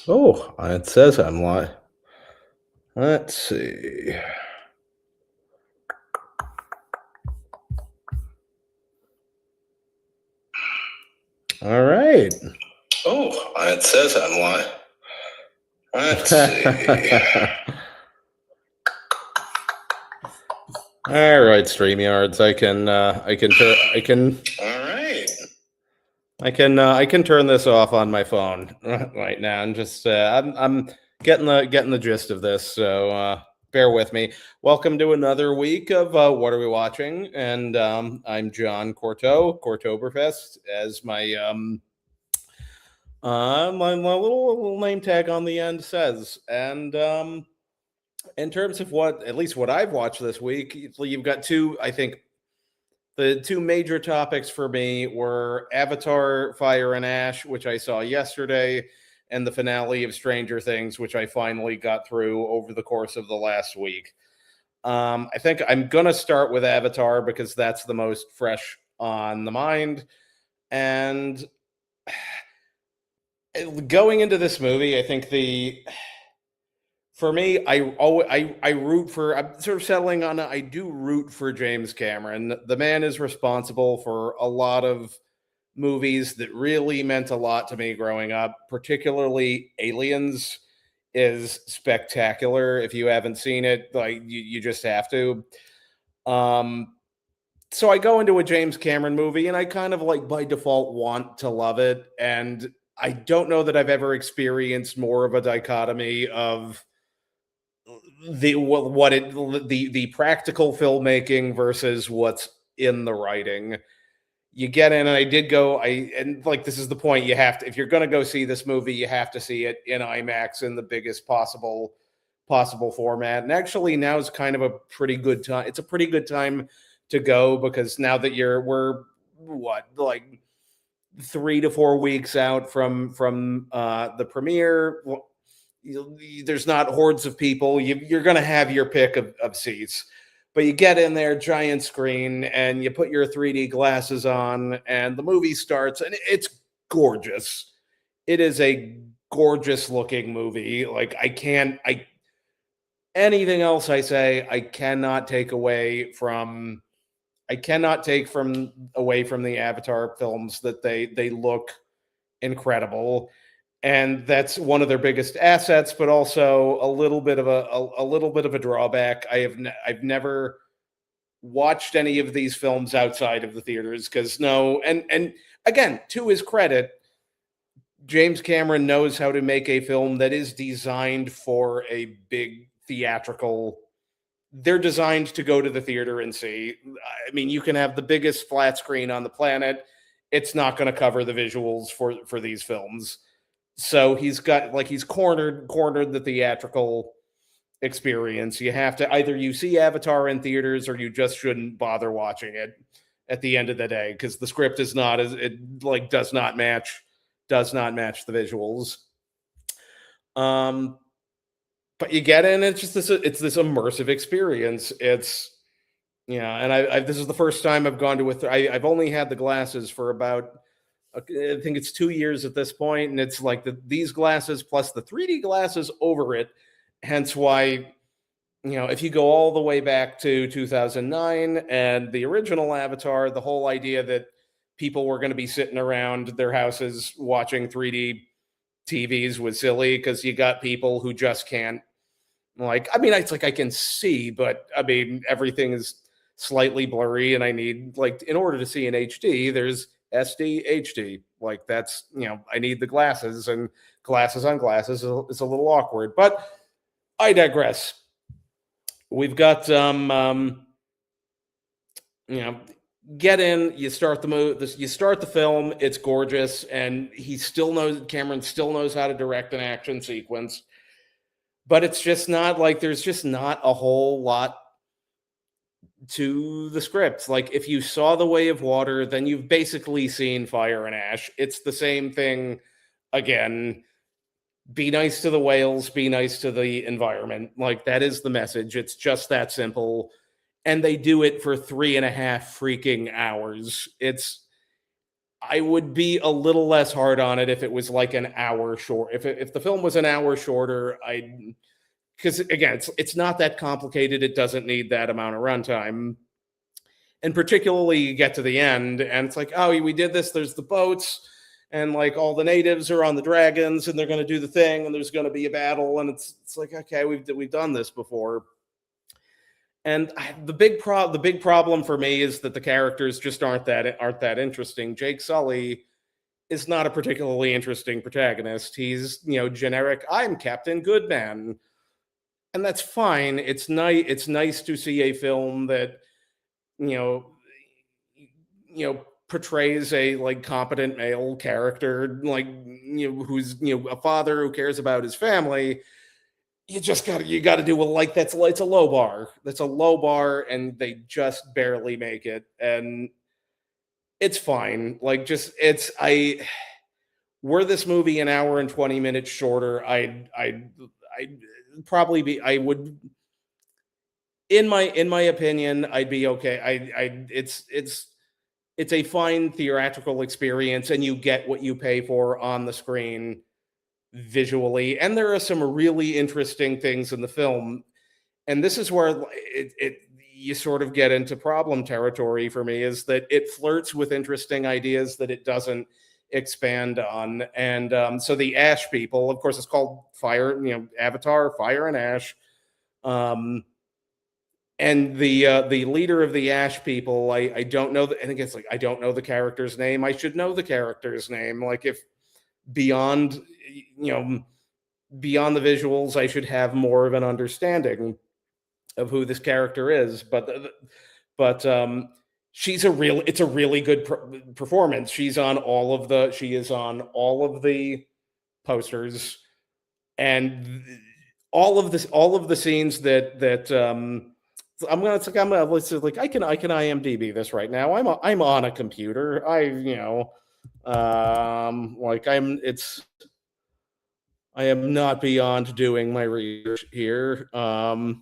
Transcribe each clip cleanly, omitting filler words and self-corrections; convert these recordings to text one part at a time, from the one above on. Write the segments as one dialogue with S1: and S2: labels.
S1: Oh, it says I'm live. Let's see. All right.
S2: Oh, it says I'm live. Let's see.
S1: All right, StreamYards.
S2: All right.
S1: I can turn this off on my phone right now, and just I'm getting the gist of this. So bear with me. Welcome to another week of What Are We Watching? And I'm John Cortoberfest, as my little name tag on the end says. And in terms of at least what I've watched this week, you've got two. I think the two major topics for me were Avatar: Fire and Ash, which I saw yesterday, and the finale of Stranger Things, which I finally got through over the course of the last week. I think I'm gonna start with Avatar because that's the most fresh on the mind, and going into this movie, I think for me, I root for. I'm sort of settling on. I do root for James Cameron. The man is responsible for a lot of movies that really meant a lot to me growing up. Particularly, Aliens is spectacular. If you haven't seen it, like you just have to. Um, so I go into a James Cameron movie, and I kind of like by default want to love it. And I don't know that I've ever experienced more of a dichotomy of the practical filmmaking versus what's in the writing. You get in, and I did go. And like this is the point. You have to, if you're going to go see this movie, you have to see it in IMAX in the biggest possible format. And actually, now is kind of a pretty good time. It's a pretty good time to go because now that we're what, like 3 to 4 weeks out from the premiere. There's not hordes of people. You're going to have your pick of seats, but you get in there, giant screen, and you put your 3D glasses on, and the movie starts, and it's gorgeous. It is a gorgeous looking movie. Like I anything else I say, I cannot take away from. I cannot take from away from the Avatar films that they look incredible, and that's one of their biggest assets, but also a little bit of a little bit of a drawback. I've never watched any of these films outside of the theaters because no, and again, to his credit, James Cameron knows how to make a film that is designed for a big theatrical. They're designed to go to the theater and see. I mean, you can have the biggest flat screen on the planet. It's not going to cover the visuals for these films. So he's cornered the theatrical experience. You have to either you see Avatar in theaters or you just shouldn't bother watching it at the end of the day because the script is not as it like does not match the visuals. But you get in, it's just this immersive experience. It's and I this is the first time I've gone to I've only had the glasses for about I think it's 2 years at this point, and it's like these glasses plus the 3D glasses over it. Hence why, if you go all the way back to 2009 and the original Avatar, the whole idea that people were going to be sitting around their houses watching 3D TVs was silly because you got people who just can't. Like, I mean, it's like I can see, but I mean, everything is slightly blurry, and I need like in order to see in HD, there's SD, HD. Like that's I need the glasses, and glasses on glasses is a little awkward. But I digress. We've got you know, get in, you start the you start the film, it's gorgeous, and Cameron still knows how to direct an action sequence. But it's just not like there's just not a whole lot to the script. Like if you saw The Way of Water, then you've basically seen Fire and Ash. It's the same thing again. Be nice to the whales, be nice to the environment. Like that is the message. It's just that simple. And they do it for 3.5 freaking hours. I would be a little less hard on it if it was like an hour short. If the film was an hour shorter, I because again, it's not that complicated. It doesn't need that amount of runtime. And particularly you get to the end and it's like, oh, we did this. There's the boats and like all the natives are on the dragons and they're going to do the thing and there's going to be a battle and it's like, okay, we've done this before. And the big problem for me is that the characters just aren't that interesting. Jake Sully is not a particularly interesting protagonist. He's, generic, I'm Captain Goodman. And that's fine. It's nice to see a film that, you know, portrays a like competent male character, like, who's, a father who cares about his family. You got to do it's a low bar. That's a low bar, and they just barely make it, and it's fine. Were this movie an hour and 20 minutes shorter, I'd probably be. I would, in my opinion, I'd be okay. It's a fine theatrical experience, and you get what you pay for on the screen visually, and there are some really interesting things in the film, and this is where you sort of get into problem territory for me, is that it flirts with interesting ideas that it doesn't expand on. And so the Ash people, of course, it's called Fire, Avatar, Fire and Ash, and the leader of the Ash people, I don't know. I think it's like, I don't know the character's name. I should know the character's name. Like, if beyond beyond the visuals, I should have more of an understanding of who this character is. But it's a really good performance. She is on all of the posters, and all of the scenes that I can IMDb this right now. I'm on a computer. I am not beyond doing my research here. Yeah,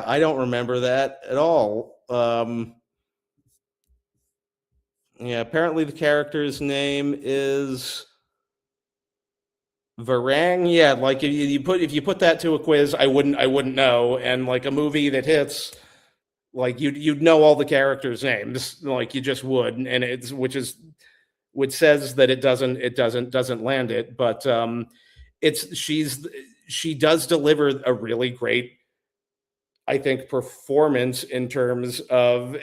S1: I don't remember that at all. Yeah, apparently the character's name is Varang. Yeah, like if you put that to a quiz, I wouldn't know. And like a movie that hits, like you'd know all the characters' names, like you just would, and which says that it doesn't land it. But she does deliver a really great, I think, performance in terms of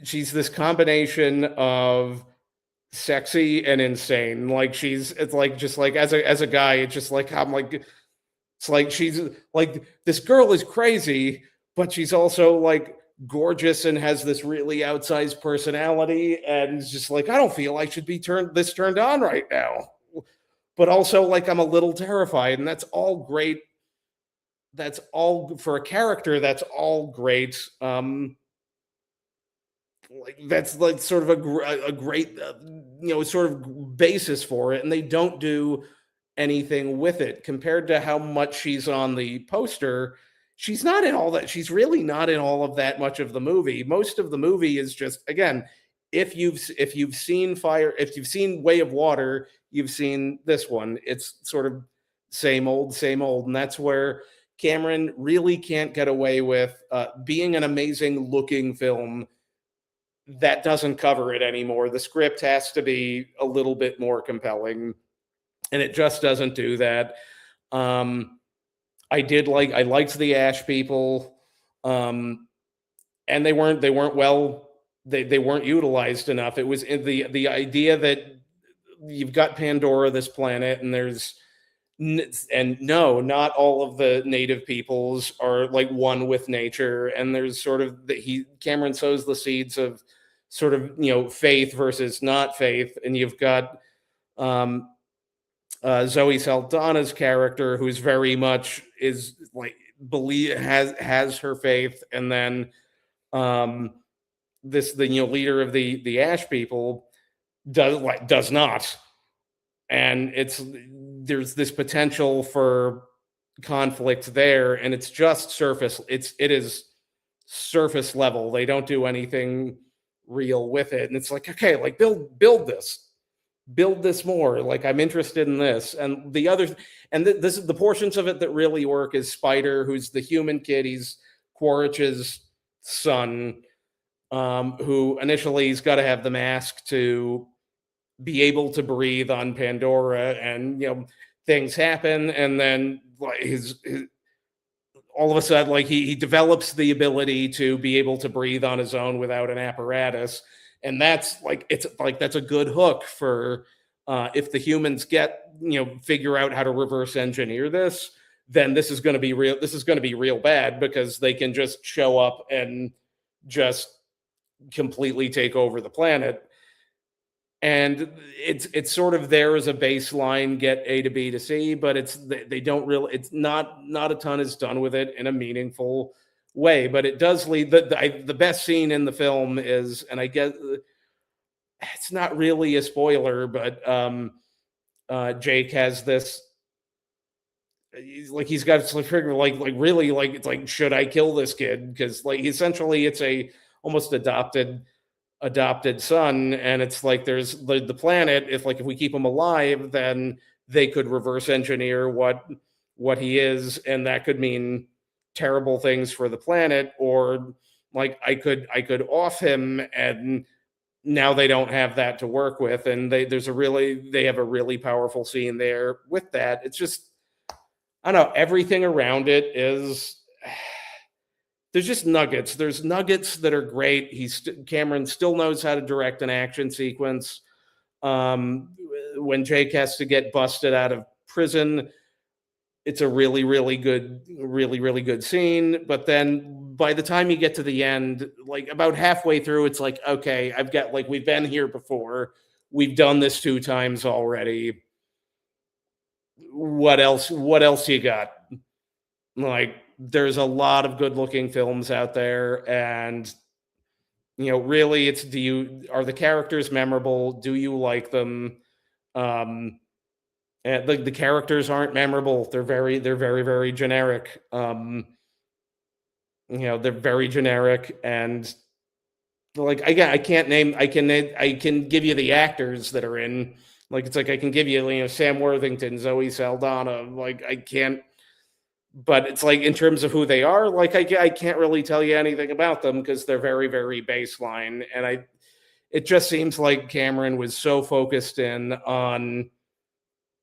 S1: she's this combination of sexy and insane. Like it's like, just like as a guy, it's just like, I'm like, it's like she's like, this girl is crazy, but she's also like gorgeous and has this really outsized personality, and it's just like, I don't feel I should be turned on right now, but also like I'm a little terrified, and that's all great. That's all for a character. That's all great. Like that's like sort of a great sort of basis for it, and they don't do anything with it compared to how much she's on the poster. She's not in all that. She's really not in all of that much of the movie. Most of the movie is just, again, if you've seen Way of Water, you've seen this one. It's sort of same old, and that's where Cameron really can't get away with being an amazing looking film that doesn't cover it anymore. The script has to be a little bit more compelling, and it just doesn't do that. I liked the Ash people, and they weren't utilized enough. It was in the idea that you've got Pandora, this planet, and not all of the native peoples are like one with nature, and there's sort of Cameron sows the seeds of sort of faith versus not faith, and you've got Zoe Saldana's character, who's very much is like has her faith, and then the leader of the Ash people does not, and there's this potential for conflict there, and it's just surface. It is surface level. They don't do anything real with it, and it's like, okay, like build this more. Like, I'm interested in this. And the other, and this is the portions of it that really work is Spider, who's the human kid. He's Quaritch's son, who initially he's got to have the mask to be able to breathe on Pandora, and things happen, and then like his all of a sudden, like he develops the ability to be able to breathe on his own without an apparatus, and that's a good hook for if the humans figure out how to reverse engineer this, then this is going to be real. This is going to be real bad, because they can just show up and just completely take over the planet. And it's sort of there as a baseline, get A to B to C, but they don't really, it's not a ton is done with it in a meaningful way. But it does lead, the best scene in the film is, and I guess it's not really a spoiler, but Jake has this, he's got this trigger, like really, like it's like, should I kill this kid? Because like essentially it's a almost adopted son, and it's like there's the planet, if we keep him alive, then they could reverse engineer what he is, and that could mean terrible things for the planet. Or like I could off him, and now they don't have that to work with, and they have a really powerful scene there with that. It's just, I don't know, everything around it is, there's just nuggets. There's nuggets that are great. Cameron still knows how to direct an action sequence. When Jake has to get busted out of prison, it's a really, really good scene. But then by the time you get to the end, like about halfway through, it's like, okay, we've been here before. We've done this 2 times already. What else you got? Like, there's a lot of good looking films out there, and really it's, are the characters memorable? Do you like them? And the characters aren't memorable. They're very, very generic. They're very generic, and like, again, I can give you the actors that are in, like, it's like I can give you, Sam Worthington, Zoe Saldana, like I can't. But it's like, in terms of who they are, like I can't really tell you anything about them, because they're very, very baseline. And it just seems like Cameron was so focused in on,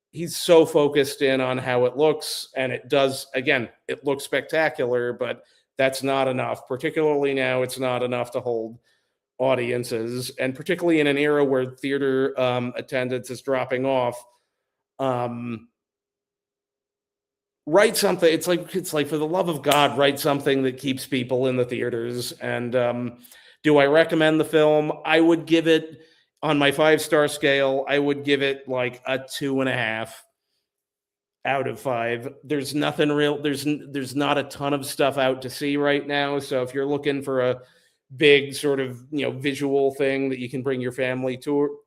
S1: he's so focused in on how it looks, and it does, again, it looks spectacular, but that's not enough. Particularly now, it's not enough to hold audiences, and particularly in an era where theater attendance is dropping off. Write something. It's like, for the love of God, write something that keeps people in the theaters. And do I recommend the film? I would give it, on my 5-star scale, I would give it like a 2.5 out of 5. There's nothing real. There's not a ton of stuff out to see right now. So if you're looking for a big sort of visual thing that you can bring your family to,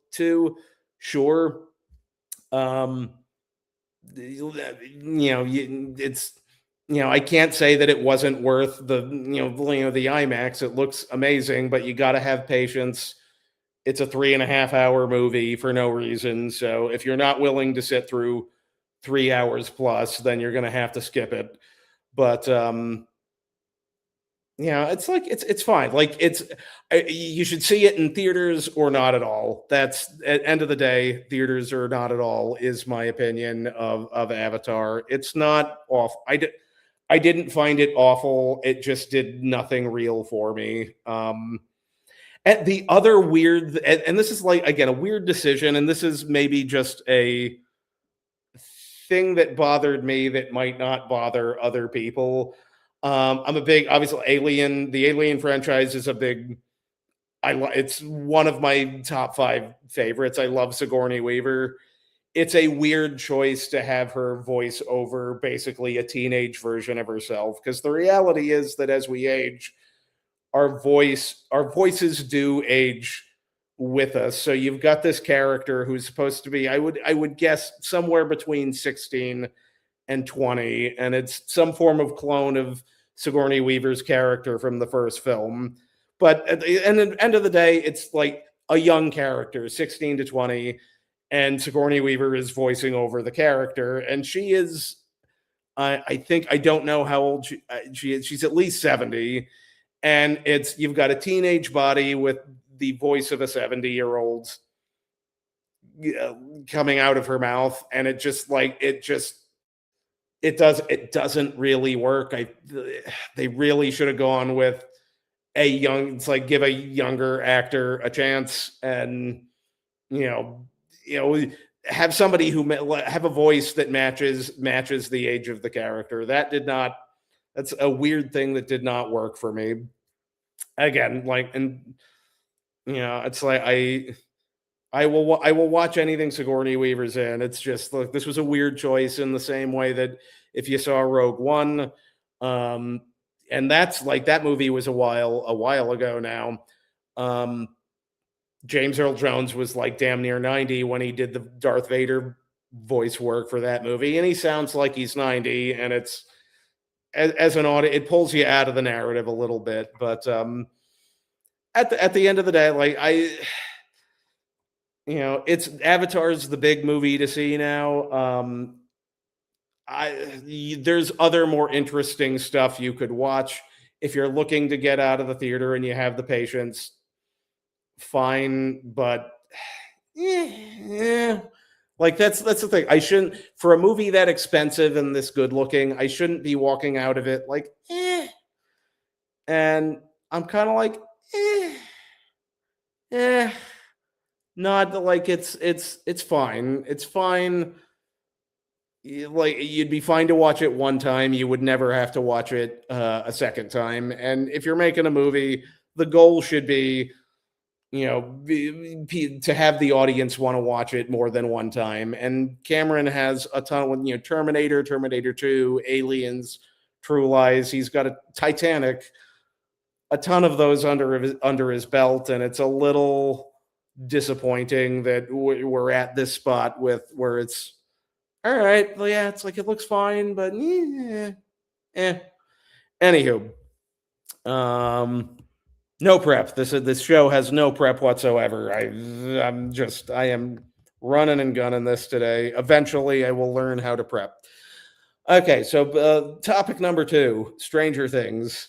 S1: sure. It's, I can't say that it wasn't worth the IMAX. It looks amazing, but you got to have patience. It's a 3.5-hour movie for no reason. So if you're not willing to sit through 3 hours plus, then you're going to have to skip it. But it's like, it's fine. Like, you should see it in theaters or not at all. That's, at end of the day, theaters or not at all is my opinion of Avatar. It's not off. I didn't find it awful. It just did nothing real for me. And the other weird, and this is like, again, a weird decision, and this is maybe just a thing that bothered me that might not bother other people. I'm a big, obviously, the Alien franchise is a big, it's one of my top 5 favorites. I love Sigourney Weaver. It's a weird choice to have her voice over basically a teenage version of herself, because the reality is that as we age, our voices do age with us. So you've got this character who's supposed to be, I would guess, somewhere between 16 and 20, and it's some form of clone of Sigourney Weaver's character from the first film. But at the end of the day, it's like a young character, 16 to 20, and Sigourney Weaver is voicing over the character, and she is, I think, I don't know how old she is. She's at least 70, and it's, you've got a teenage body with the voice of a 70-year-old coming out of her mouth, and it just like it doesn't really work. They really should have gone with a young, it's like give a younger actor a chance, and you know have somebody who have a voice that matches the age of the character. That's a weird thing that did not work for me. Again, like, and it's like I will watch anything Sigourney Weaver's in. It's just, look, this was a weird choice in the same way that if you saw Rogue One, and that's like, that movie was a while ago now. James Earl Jones was like damn near 90 when he did the Darth Vader voice work for that movie, and he sounds like he's 90, and it's, as an audience, it pulls you out of the narrative a little bit. But at the end of the day, like, it's Avatar's the big movie to see now. There's other more interesting stuff you could watch if you're looking to get out of the theater and you have the patience. Fine, but like, that's the thing. I shouldn't, for a movie that expensive and this good looking, I shouldn't be walking out of it like and I'm kind of like not like, it's fine. It's fine. Like, you'd be fine to watch it one time. You would never have to watch it a second time. And if you're making a movie, the goal should be, to have the audience want to watch it more than one time. And Cameron has a ton with, Terminator, Terminator 2, Aliens, True Lies. He's got a Titanic, a ton of those under his belt, and it's a little disappointing that we're at this spot where it's all right. Well, yeah, it's like, it looks fine, but Anywho, no prep. This show has no prep whatsoever. I am running and gunning this today. Eventually, I will learn how to prep. Okay, so topic number 2: Stranger Things.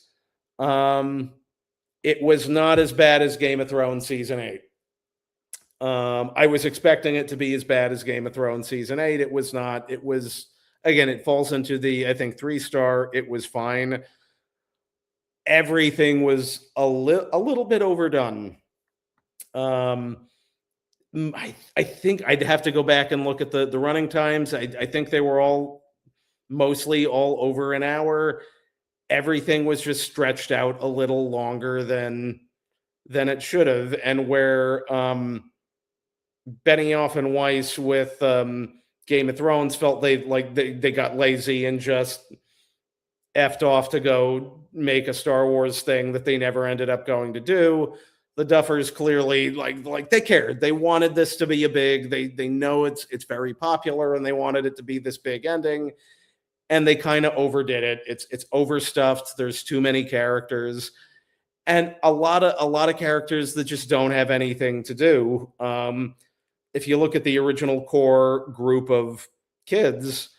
S1: It was not as bad as Game of Thrones season 8. I was expecting it to be as bad as Game of Thrones season 8. It was not. It was, again, it falls into the, I think, 3-star. It was fine. Everything was a little bit overdone. I think I'd have to go back and look at the running times. I think they were mostly all over an hour. Everything was just stretched out a little longer than it should have. And where Benioff and Weiss with Game of Thrones felt they got lazy and just effed off to go make a Star Wars thing that they never ended up going to do. The Duffers clearly like they cared. They wanted this to be a big. They know it's very popular, and they wanted it to be this big ending, and they kind of overdid it. It's overstuffed. There's too many characters, and a lot of characters that just don't have anything to do. If you look at the original core group of kids,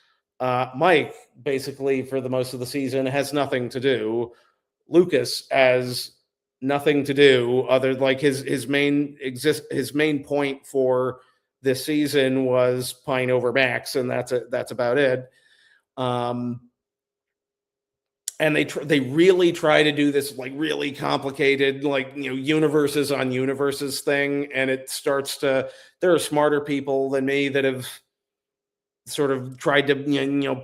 S1: Mike, basically for the most of the season, has nothing to do. Lucas has nothing to do other, like, his main point for this season was Pine over Max, and that's about it. And they really try to do this like really complicated, like, universes on universes thing, and it starts to, there are smarter people than me that have sort of tried to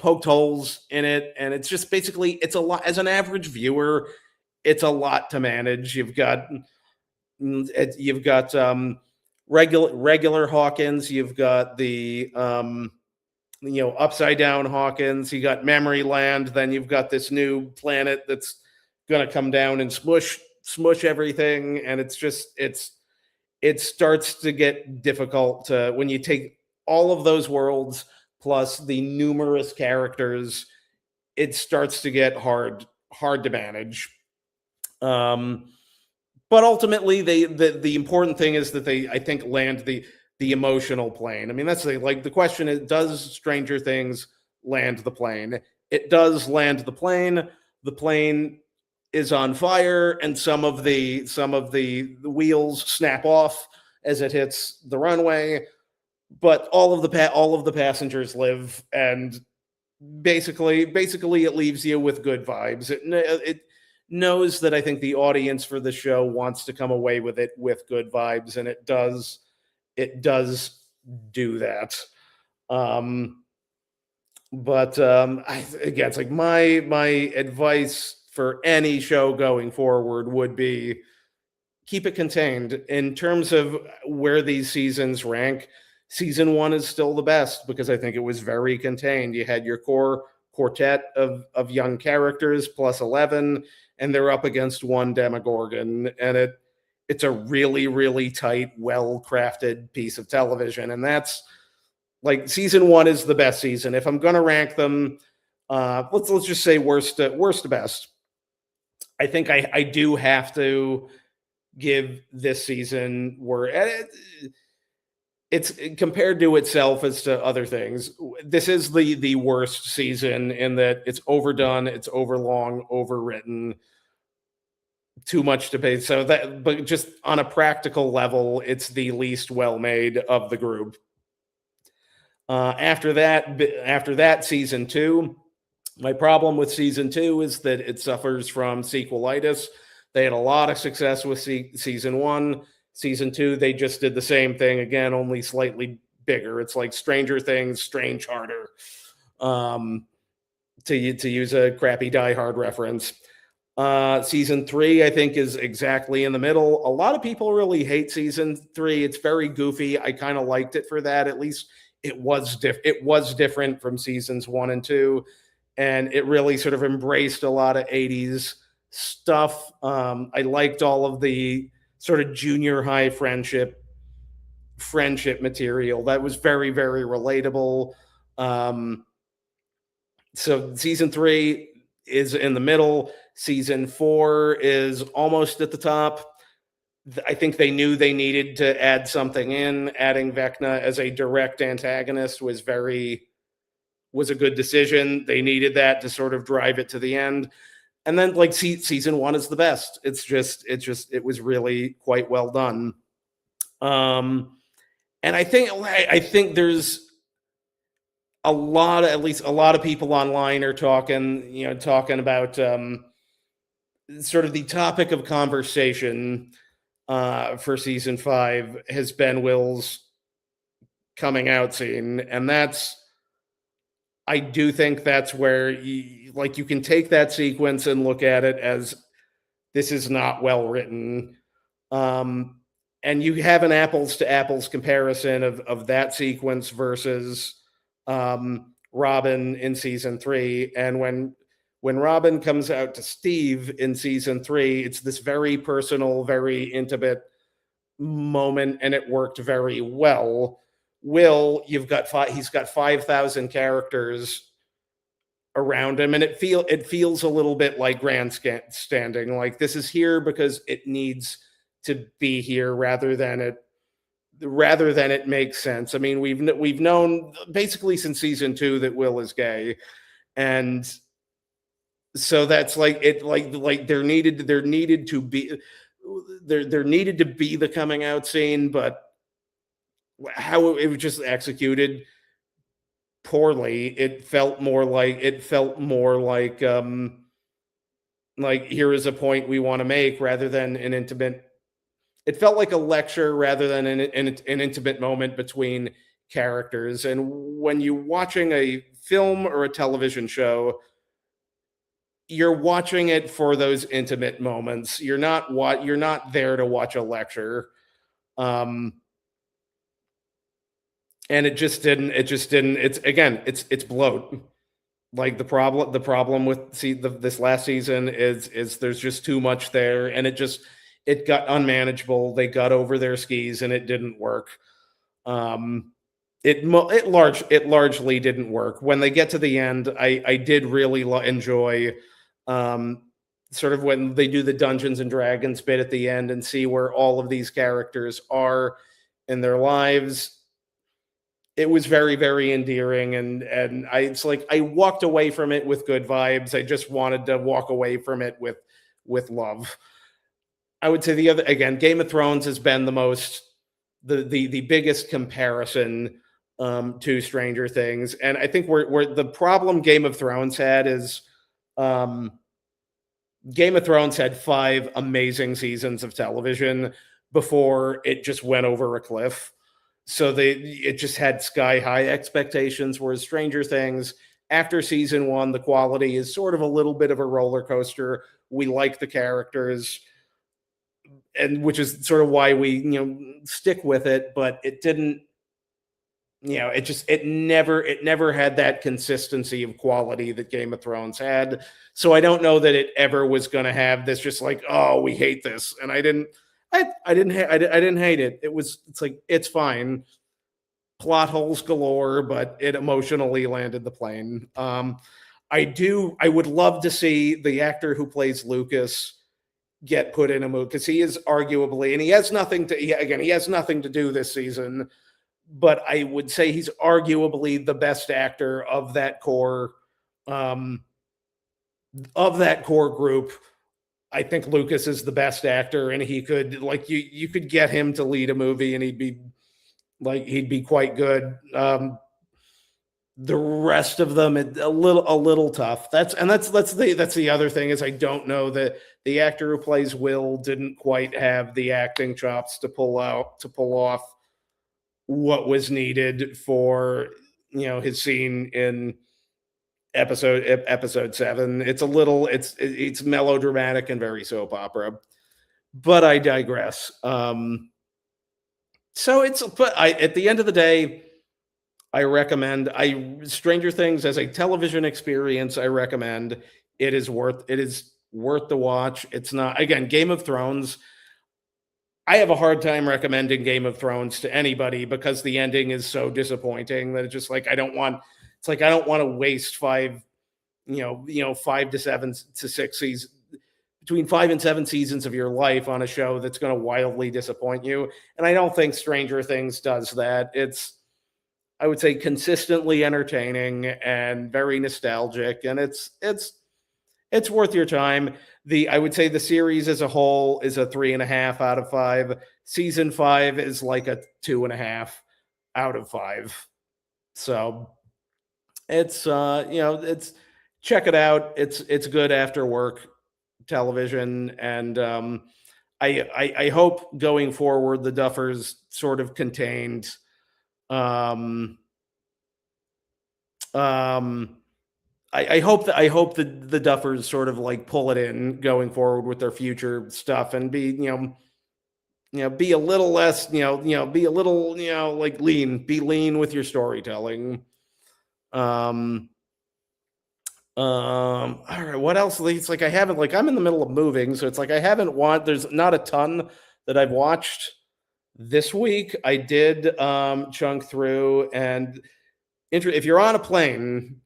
S1: poked holes in it, and it's just basically, it's a lot. As an average viewer, it's a lot to manage. You've got regular Hawkins, you've got the upside down Hawkins, you got Memory Land, then you've got this new planet that's going to come down and smush everything, and it starts to get difficult when you take all of those worlds, plus the numerous characters, it starts to get hard to manage. But ultimately, the important thing is that they, I think, land the emotional plane. I mean, that's the question is, does Stranger Things land the plane? It does land the plane. The plane is on fire, and some of the wheels snap off as it hits the runway. But all of the passengers live, and basically it leaves you with good vibes. It knows that I think the audience for the show wants to come away with it with good vibes, and it does do that. But again, it's like my advice for any show going forward would be keep it contained. In terms of where these seasons rank, season 1 is still the best because I think it was very contained. You had your core quartet of young characters plus 11, and they're up against one Demogorgon, and it's a really, really tight, well-crafted piece of television. And that's like, season 1 is the best season. If I'm gonna rank them, let's just say worst to best. I think I do have to give this season where it's compared to itself as to other things. This is the worst season in that it's overdone, it's overlong, overwritten, too much to pay. So that, but just on a practical level, it's the least well made of the group. After that, season 2. My problem with season 2 is that it suffers from sequelitis. They had a lot of success with season 1. Season 2, they just did the same thing again, only slightly bigger. It's like Stranger Things, strange harder. To use a crappy Die Hard reference. Season 3, I think, is exactly in the middle. A lot of people really hate season 3. It's very goofy. I kind of liked it for that. At least it was different from seasons 1 and 2. And it really sort of embraced a lot of 80s stuff. I liked all of the sort of junior high friendship material. That was very, very relatable. So season 3 is in the middle. Season 4 is almost at the top. I think they knew they needed to add something in. Adding Vecna as a direct antagonist was a good decision. They needed that to sort of drive it to the end. And then, like, season 1 is the best. It was really quite well done. And I think there's a lot of people online are talking about sort of the topic of conversation for season 5 has been Will's coming out scene, and I do think that's where you can take that sequence and look at it as this is not well written. And you have an apples to apples comparison of that sequence versus Robin in season 3. And when Robin comes out to Steve in season 3, it's this very personal, very intimate moment, and it worked very well. Will, he's got 5,000 characters around him, and it feels a little bit like grandstanding. Like, this is here because it needs to be here rather than it makes sense. I mean, we've known basically since season 2 that Will is gay, and so that's there needed to be the coming out scene, but how it was just executed poorly. It felt more like here is a point we want to make rather than an intimate. It felt like a lecture rather than an intimate moment between characters. And when you're watching a film or a television show, you're watching it for those intimate moments. You're not there to watch a lecture. And it just didn't. It's bloat. Like, the problem with this last season is there's just too much there, and it got unmanageable. They got over their skis, and it didn't work. it largely didn't work. When they get to the end, I did really enjoy um, sort of when they do the Dungeons and Dragons bit at the end and see where all of these characters are in their lives. It was very, very endearing, and it's like I walked away from it with good vibes. I just wanted to walk away from it with love. I would say the other, again, Game of Thrones has been the biggest comparison to Stranger Things, and I think where the problem Game of Thrones had is um, Game of Thrones had 5 amazing seasons of television before it just went over a cliff. So it just had sky high expectations, whereas Stranger Things, after season 1, the quality is sort of a little bit of a roller coaster. We like the characters, and which is sort of why we stick with it, but it didn't, it never had that consistency of quality that Game of Thrones had. So I don't know that it ever was going to have this just like, oh, we hate this. And I didn't hate it. It's like, it's fine. Plot holes galore, but it emotionally landed the plane. I would love to see the actor who plays Lucas get put in a movie, because he is arguably, and he has nothing to do this season, but I would say he's arguably the best actor of that core group. I think Lucas is the best actor, and he could, like, you could get him to lead a movie and he'd be quite good. The rest of them, a little tough. That's the other thing, is I don't know that the actor who plays Will didn't quite have the acting chops to pull off what was needed for his scene in episode 7. It's melodramatic and very soap opera, but I digress. At the end of the day, I recommend Stranger Things as a television experience. I recommend it is worth the watch. It's not, again, Game of Thrones. I have a hard time recommending Game of Thrones to anybody because the ending is so disappointing that it's just like I don't want to waste 5 to 7 to 6 seasons, between 5 and 7 seasons of your life on a show that's going to wildly disappoint you. And I don't think Stranger Things does that. It's, I would say, consistently entertaining and very nostalgic, and it's worth your time. I would say the series as a whole is a 3.5 out of 5. Season 5 is like a 2.5 out of 5. So it's check it out. It's good after work television, and I hope going forward the Duffers sort of contained I hope that the Duffers sort of like pull it in going forward with their future stuff and be be a little less be a little like be lean with your storytelling. All right, what else? It's like I haven't, like, I'm in the middle of moving, so it's like I haven't watched. There's not a ton that I've watched this week. I did chunk through, and if you're on a plane,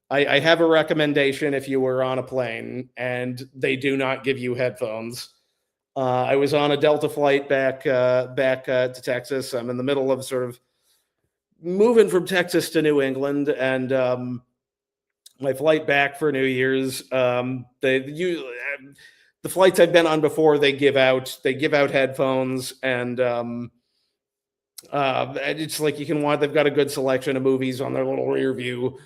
S1: I have a recommendation. If you were on a plane and they do not give you headphones, I was on a Delta flight back to Texas. I'm in the middle of sort of moving from Texas to New England, and my flight back for New Year's. The flights I've been on before, they give out headphones, and it's like you can watch. They've got a good selection of movies on their little rear view,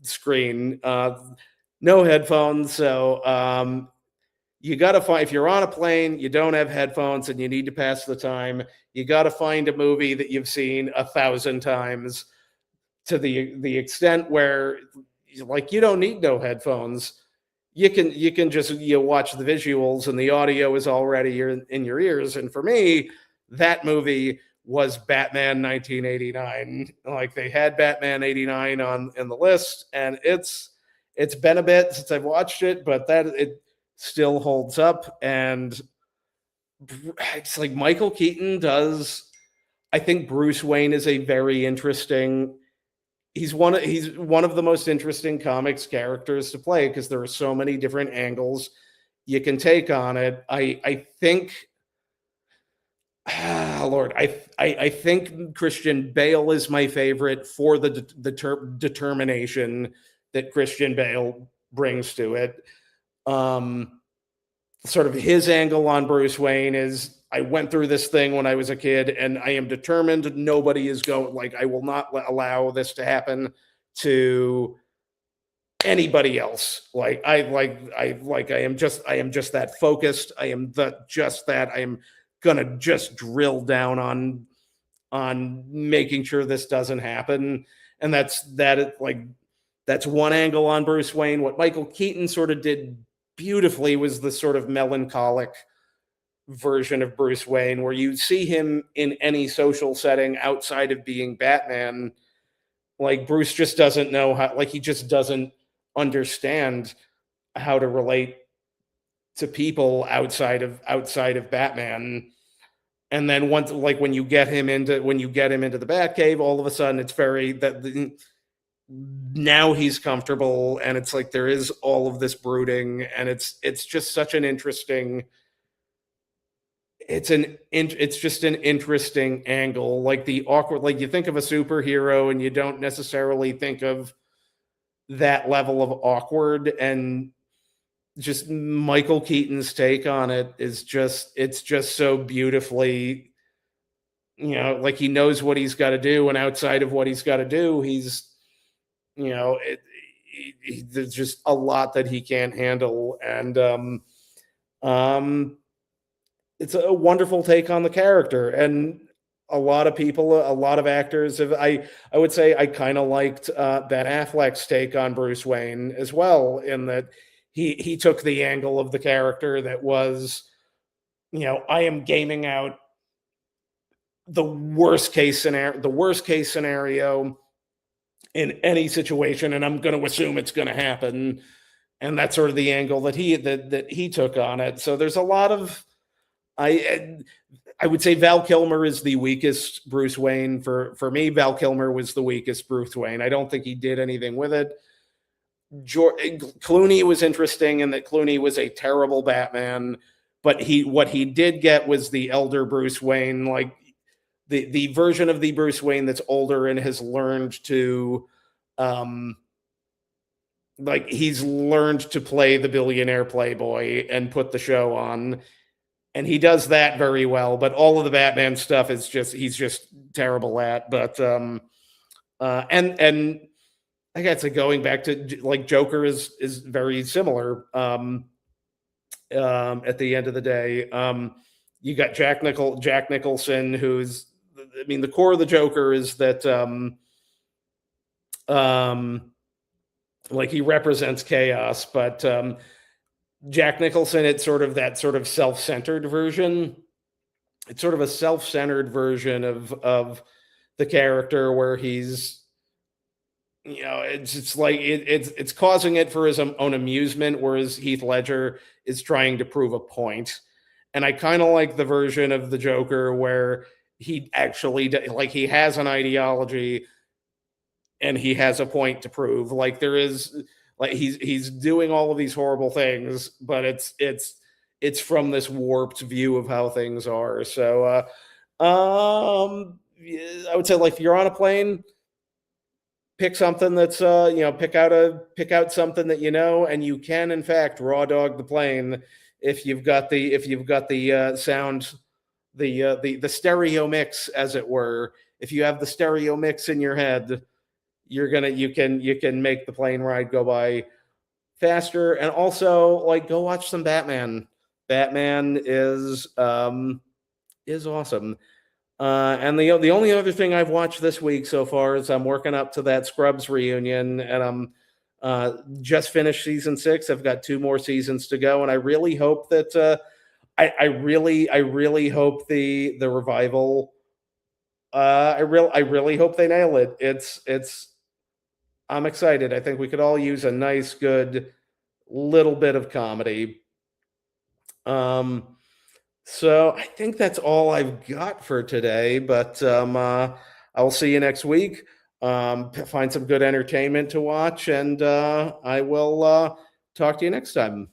S1: screen. No headphones, so you got to find, if you're on a plane, you don't have headphones, and you need to pass the time. You got to find a movie that you've seen 1,000 times, to the extent where, like, you don't need no headphones. You can just watch the visuals, and the audio is already in your ears. And for me, that movie was Batman 1989. Like, they had Batman 89 in the list, and it's been a bit since I've watched it, but it still holds up. And it's like Michael Keaton does. I think Bruce Wayne is a very interesting. He's one of the most interesting comics characters to play because there are so many different angles you can take on it. I think, Lord, I think Christian Bale is my favorite for the determination that Christian Bale brings to it. Sort of his angle on Bruce Wayne is, I went through this thing when I was a kid and I am determined nobody is going, like, I will not allow this to happen to anybody else. I am just that focused. I am just that. I am gonna just drill down on making sure this doesn't happen. And that's one angle on Bruce Wayne. What Michael Keaton sort of did beautifully was the sort of melancholic version of Bruce Wayne, where you see him in any social setting outside of being Batman. Like, Bruce just doesn't know how, like, he just doesn't understand how to relate to people outside of Batman. And then once, like, when you get him into the Batcave, all of a sudden it's very that now he's comfortable, and it's like there is all of this brooding, and it's just such an interesting. It's just an interesting angle, like the awkward, like you think of a superhero and you don't necessarily think of that level of awkward, and just Michael Keaton's take on it is it's just so beautifully, like, he knows what he's got to do, and outside of what he's got to do, he's, there's just a lot that he can't handle. And it's a wonderful take on the character. And a lot of actors have, I would say I kind of liked Ben Affleck's take on Bruce Wayne as well, in that he took the angle of the character that was, I am gaming out the worst case scenario in any situation, and I'm going to assume it's going to happen. And that's sort of the angle that he took on it. So there's a lot of, I would say Val Kilmer is the weakest Bruce Wayne. For me, Val Kilmer was the weakest Bruce Wayne. I don't think he did anything with it. Clooney was interesting in that Clooney was a terrible Batman, but what he did get was the elder Bruce Wayne, like the version of the Bruce Wayne that's older and has learned to, like, he's learned to play the billionaire playboy and put the show on. And he does that very well, but all of the Batman stuff is he's just terrible at. But and I guess, like, going back to, like, Joker is very similar. At the end of the day, you got Jack Nicholson, who's, I mean, the core of the Joker is that like, he represents chaos, but Jack Nicholson, it's sort of that sort of self-centered version. It's sort of a self-centered version of the character, where he's, it's like it's causing it for his own amusement, whereas Heath Ledger is trying to prove a point. And I kind of like the version of the Joker where he actually, like, he has an ideology and he has a point to prove. Like, there is, like, he's doing all of these horrible things, but it's from this warped view of how things are. So I would say, like, if you're on a plane, pick something that's pick out something that, and you can in fact raw dog the plane if you've got the sound, the stereo mix, as it were. If you have the stereo mix in your head, you can make the plane ride go by faster. And also, like, go watch some Batman. Batman is awesome. And the only other thing I've watched this week so far is I'm working up to that Scrubs reunion, and I'm just finished season 6. I've got 2 more seasons to go, and I really hope that I really hope the revival. I really hope they nail it. I'm excited. I think we could all use a nice, good little bit of comedy. So I think that's all I've got for today, but I'll see you next week. Find some good entertainment to watch, and I will talk to you next time.